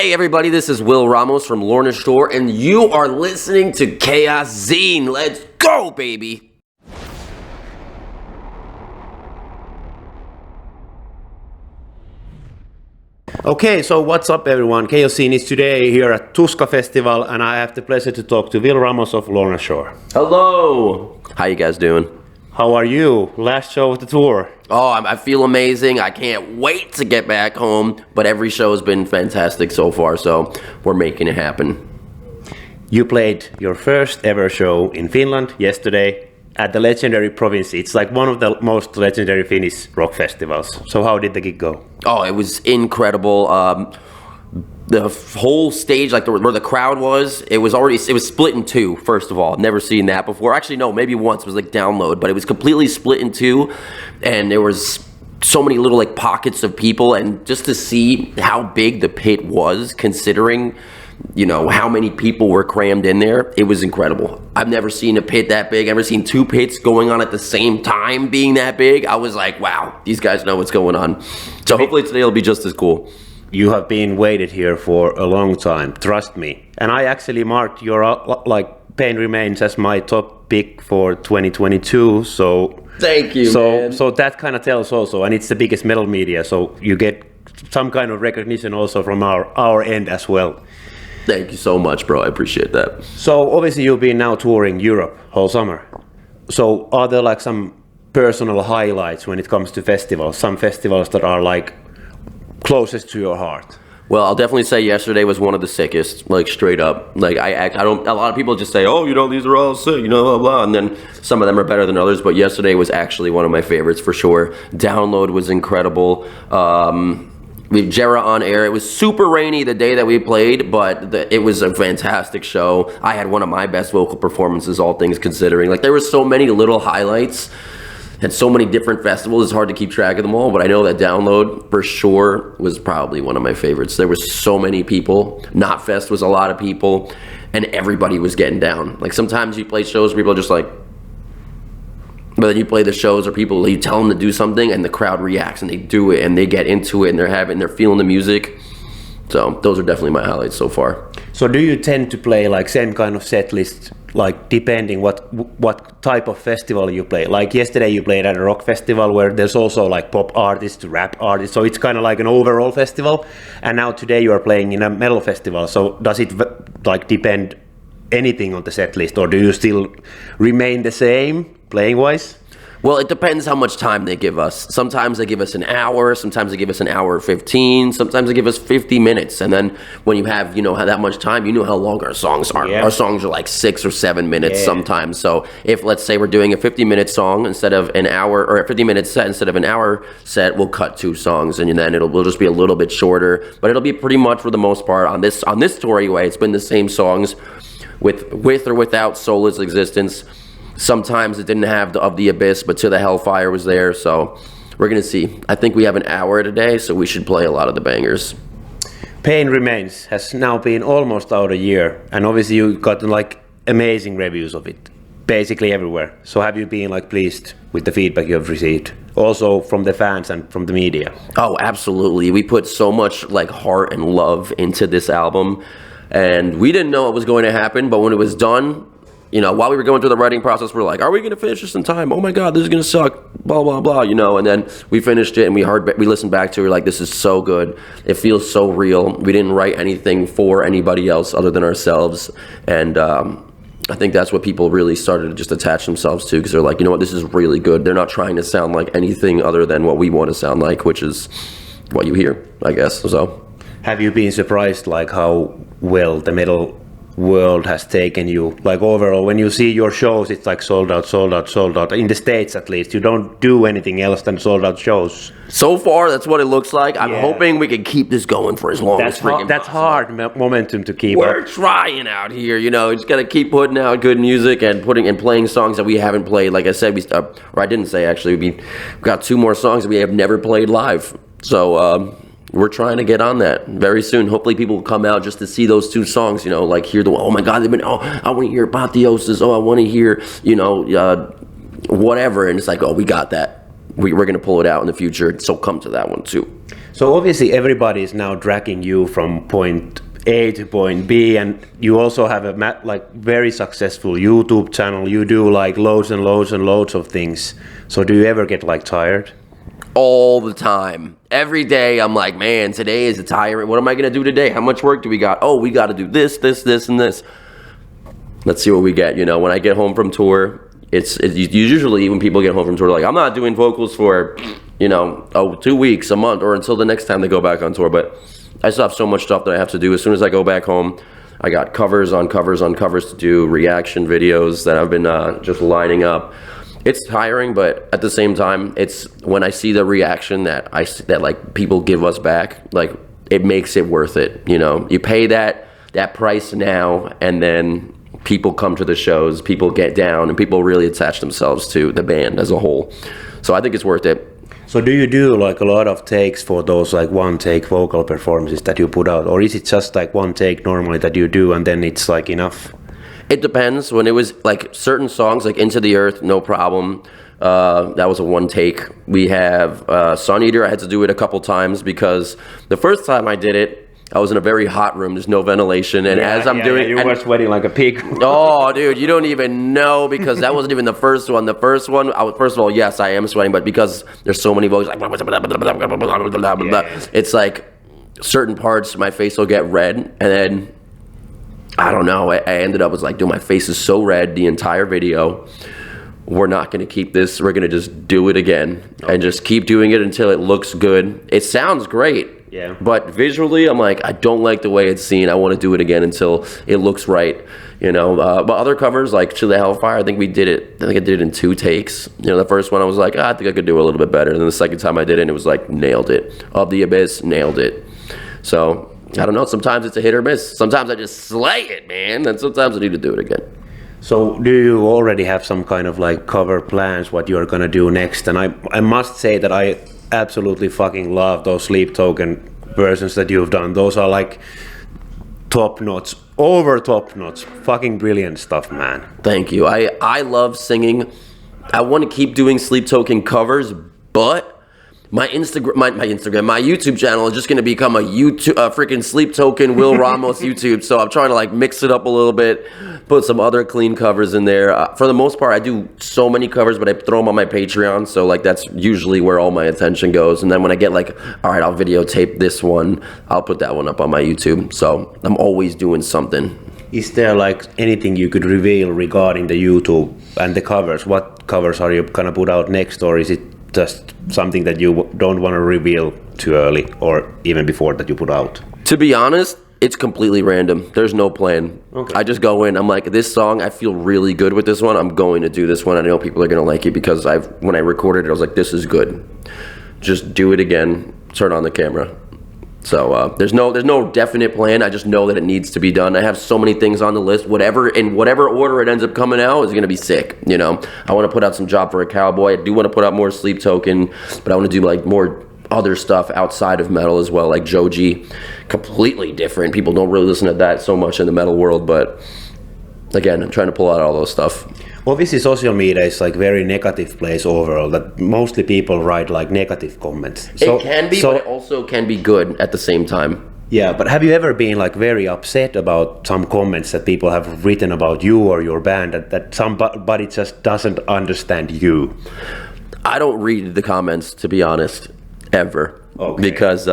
Hey everybody, this is Will Ramos from Lorna Shore, and you are listening to Chaoszine. Let's go, baby! Okay, so what's up everyone? Chaoszine is today here at Tuska Festival, and I have the pleasure to talk to Will Ramos of Lorna Shore. Hello! How you guys doing? How are you? Last show of the tour. Oh, I feel amazing. I can't wait to get back home, but every show has been fantastic so far, so we're making it happen. You played your first ever show in Finland yesterday at the legendary Province. It's like one of the most legendary Finnish rock festivals. So how did the gig go? Oh, it was incredible. The whole stage, like where the crowd was, it was split in two, first of all. Never seen that before. Actually, no, maybe once. It was like download, but it was completely split in two, and there was so many little like pockets of people, and just to see how big the pit was, considering, you know, how many people were crammed in there, it was incredible. I've never seen a pit that big. I've never seen two pits going on at the same time being that big. I was like, wow, these guys know what's going on. So hopefully today will be just as cool. You have been waited here for a long time, trust me. And I actually marked your Pain Remains as my top pick for 2022. So thank you, man. So that kind of tells also, and it's the biggest metal media, so you get some kind of recognition also from our end as well. Thank you so much, bro. I appreciate that. So obviously you've been now touring Europe whole summer. So are there like some personal highlights when it comes to festivals? Some festivals that are like closest to your heart? Well, I'll definitely say yesterday was one of the sickest, like straight up. Like I don't. A lot of people just say, "Oh, you know, these are all sick," you know, blah blah, and then some of them are better than others. But yesterday was actually one of my favorites for sure. Download was incredible. We had Jera on air. It was super rainy the day that we played, but it was a fantastic show. I had one of my best vocal performances, all things considering. Like there were so many little highlights. Had so many different festivals, it's hard to keep track of them all, but I know that Download for sure was probably one of my favorites. There was so many people. Knotfest was a lot of people, and everybody was getting down. Like sometimes you play shows where people are just like, but then you play the shows or people, you tell them to do something and the crowd reacts and they do it and they get into it and they're feeling the music. So those are definitely my highlights so far. So do you tend to play like same kind of set list, like depending what type of festival you play? Like yesterday you played at a rock festival where there's also like pop artists, rap artists, so it's kind of like an overall festival. And now today you are playing in a metal festival. So does it like depend anything on the set list, or do you still remain the same playing wise? Well, it depends how much time they give us. Sometimes they give us an hour, sometimes they give us an hour 15, sometimes they give us 50 minutes. And then when you have, you know, that much time, you know how long our songs are. Yeah. Our songs are like 6 or 7 minutes sometimes. So if, let's say, we're doing a 50-minute song instead of an hour, or a 50-minute set instead of an hour set, we'll cut 2 songs, and then we'll just be a little bit shorter. But it'll be pretty much, for the most part, on this tour anyway, it's been the same songs with or without Soulless Existence. Sometimes it didn't have Of the Abyss, but To the Hellfire was there, so we're gonna see. I think we have an hour today, so we should play a lot of the bangers. Pain Remains has now been almost out a year, and obviously you got like amazing reviews of it, basically everywhere. So have you been like pleased with the feedback you have received, also from the fans and from the media? Oh, absolutely. We put so much like heart and love into this album, and we didn't know it was going to happen, but when it was done, you know, while we were going through the writing process, we're like, are we going to finish this in time? Oh my God, this is going to suck, blah, blah, blah, you know, and then we finished it and we listened back to it, we're like, this is so good. It feels so real. We didn't write anything for anybody else other than ourselves. And I think that's what people really started to just attach themselves to, because they're like, you know what, this is really good. They're not trying to sound like anything other than what we want to sound like, which is what you hear, I guess, so. Have you been surprised like how well the metal world has taken you, like overall when you see your shows? It's like sold out, sold out, sold out, in the States at least. You don't do anything else than sold out shows. So far that's what it looks like. I'm hoping we can keep this going for as long as freaking that's hard momentum to keep. We're trying out here, you know. Just gotta keep putting out good music and playing songs that we haven't played. Like I said, or I didn't say actually, we've got 2 more songs that we have never played live, so we're trying to get on that very soon. Hopefully people will come out just to see those 2 songs, you know, like hear oh my God, I want to hear Apotheosis, I want to hear, you know, whatever. And it's like, oh, we got that. We're going to pull it out in the future, so come to that one too. So obviously everybody is now dragging you from point A to point B, and you also have a like very successful YouTube channel. You do like loads and loads and loads of things. So do you ever get like tired? All the time. Every day I'm like, man, today is a tiring. What am I going to do today? How much work do we got? Oh, we got to do this, and this. Let's see what we get. You know, when I get home from tour, it's usually when people get home from tour, like, I'm not doing vocals for, you know, 2 weeks, a month, or until the next time they go back on tour. But I still have so much stuff that I have to do. As soon as I go back home, I got covers on covers on covers to do, reaction videos that I've been just lining up. It's tiring, but at the same time, it's when I see the reaction that like people give us back, like it makes it worth it. You know, you pay that price now, and then people come to the shows, people get down, and people really attach themselves to the band as a whole. So I think it's worth it. So do you do like a lot of takes for those like one take vocal performances that you put out, or is it just like one take normally that you do and then it's like enough? It depends. When it was like certain songs like Into the Earth, no problem. That was a one take. We have Sun Eater. I had to do it a couple times because the first time I did it, I was in a very hot room. There's no ventilation, and as I'm doing, you were sweating like a pig. Oh, dude, you don't even know, because that wasn't even the first one. The first one, first of all, yes, I am sweating, but because there's so many vocals, like it's like certain parts, my face will get red, and then I don't know. I ended up was like, dude, my face is so red the entire video. We're not going to keep this. We're going to just do it again and just keep doing it until it looks good. It sounds great. Yeah. But visually, I'm like, I don't like the way it's seen. I want to do it again until it looks right. You know, but other covers like To the Hellfire, I think I did it in 2 takes. You know, the first one I was like, I think I could do a little bit better. And then the second time I did it, it was like, nailed it. Of the Abyss, nailed it. So I don't know. Sometimes it's a hit or miss. Sometimes I just slay it, man. And sometimes I need to do it again. So do you already have some kind of like cover plans what you're gonna do next? And I must say that I absolutely fucking love those Sleep Token versions that you've done. Those are like top notch, over top notch, fucking brilliant stuff, man. Thank you. I love singing. I want to keep doing Sleep Token covers, but my YouTube channel is just going to become a freaking Sleep Token Will Ramos YouTube. So I'm trying to like mix it up a little bit, put some other clean covers in there. For the most part, I do so many covers, but I throw them on my Patreon. So like that's usually where all my attention goes. And then when I get like, all right, I'll videotape this one, I'll put that one up on my YouTube. So I'm always doing something. Is there like anything you could reveal regarding the YouTube and the covers? What covers are you gonna put out next, or is it just something that you don't want to reveal too early, or even before that you put out? To be honest, it's completely random. There's no plan. Okay. I just go in, I'm like, this song, I feel really good with this one. I'm going to do this one. I know people are going to like it because when I recorded it, I was like, this is good. Just do it again, turn on the camera. So there's no definite plan. I just know that it needs to be done. I have so many things on the list. In whatever order it ends up coming out is gonna be sick. You know, I want to put out some Job for a Cowboy. I do want to put out more Sleep Token, but I want to do like more other stuff outside of metal as well, like Joji. Completely different. People don't really listen to that so much in the metal world, but again, I'm trying to pull out all those stuff. Obviously, social media is like very negative place overall. That mostly people write like negative comments. So, it can be, but it also can be good at the same time. Yeah, but have you ever been like very upset about some comments that people have written about you or your band that somebody just doesn't understand you? I don't read the comments, to be honest, ever. Okay. Because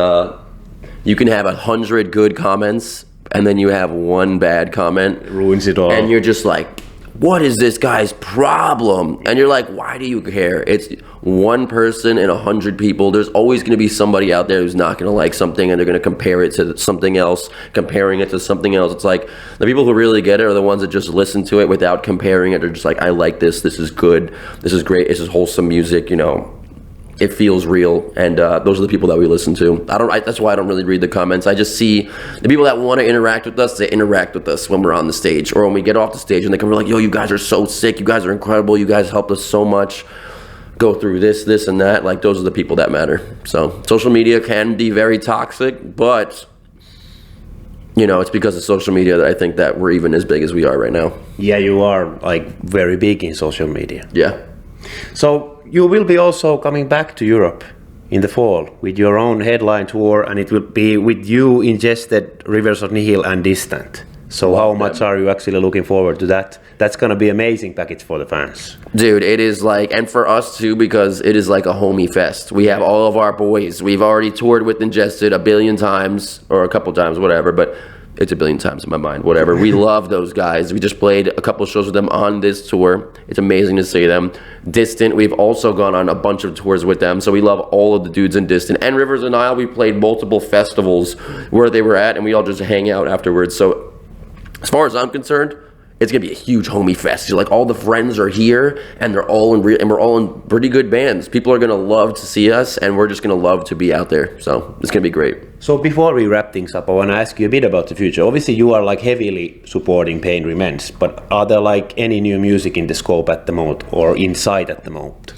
you can have 100 good comments and then you have one bad comment. It ruins it all. And you're just like, what is this guy's problem? And you're like, why do you care? It's one person in 100 people. There's always going to be somebody out there who's not going to like something, and they're going to compare it to something else, comparing it to something else. It's like the people who really get it are the ones that just listen to it without comparing it. They're just like, I like this. This is good. This is great. This is wholesome music. You know, it feels real, and those are the people that we listen to. That's why I don't really read the comments. I just see the people that want to interact with us. They interact with us when we're on the stage, or when we get off the stage, and they come like, "Yo, you guys are so sick. You guys are incredible. You guys helped us so much go through this, and that." Like, those are the people that matter. So, social media can be very toxic, but you know, it's because of social media that I think that we're even as big as we are right now. Yeah, you are like very big in social media. Yeah. So you will be also coming back to Europe in the fall with your own headline tour, and it will be with you, Ingested, Rivers of Nihil, and Distant. So how much are you actually looking forward to that? That's gonna be amazing package for the fans. Dude, it is like, and for us too, because it is like a homie fest. We have all of our boys. We've already toured with Ingested a billion times, or a couple times, whatever, but it's a billion times in my mind, whatever. We love those guys. We just played a couple shows with them on this tour. It's amazing to see them. Distant, we've also gone on a bunch of tours with them, so we love all of the dudes in Distant. And Rivers of Nile, we played multiple festivals where they were at, and we all just hang out afterwards. So as far as I'm concerned, it's gonna be a huge homie fest. Like all the friends are here, and they're all in, and we're all in pretty good bands. People are gonna love to see us, and we're just gonna love to be out there. So it's gonna be great. So before we wrap things up, I want to ask you a bit about the future. Obviously, you are like heavily supporting Pain Remains, but are there like any new music in the scope at the moment, or inside at the moment?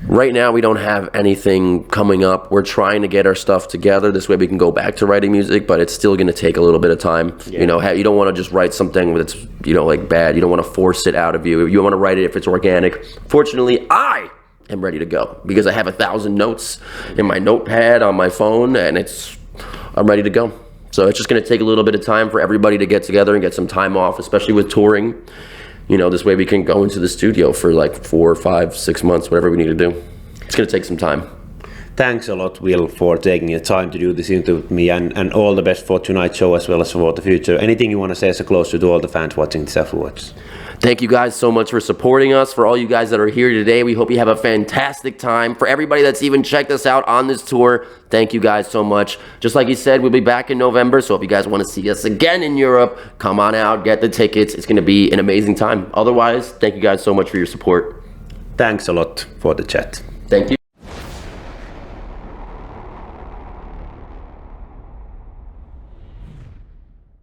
Right now, we don't have anything coming up. We're trying to get our stuff together. This way we can go back to writing music, but it's still going to take a little bit of time. Yeah. You know, you don't want to just write something that's, you know, like bad. You don't want to force it out of you. You want to write it if it's organic. Fortunately, I am ready to go because I have 1,000 notes in my notepad on my phone, and I'm ready to go. So it's just going to take a little bit of time for everybody to get together and get some time off, especially with touring. You know, this way we can go into the studio for like 4, 5, 6 months, whatever we need to do. It's going to take some time. Thanks a lot, Will, for taking the time to do this interview with me, and all the best for tonight's show as well as for the future. Anything you want to say as a closure to all the fans watching this afterwards? Thank you guys so much for supporting us. For all you guys that are here today, we hope you have a fantastic time. For everybody that's even checked us out on this tour, thank you guys so much. Just like he said, we'll be back in November, so if you guys want to see us again in Europe, come on out, get the tickets. It's going to be an amazing time. Otherwise, thank you guys so much for your support. Thanks a lot for the chat. Thank you.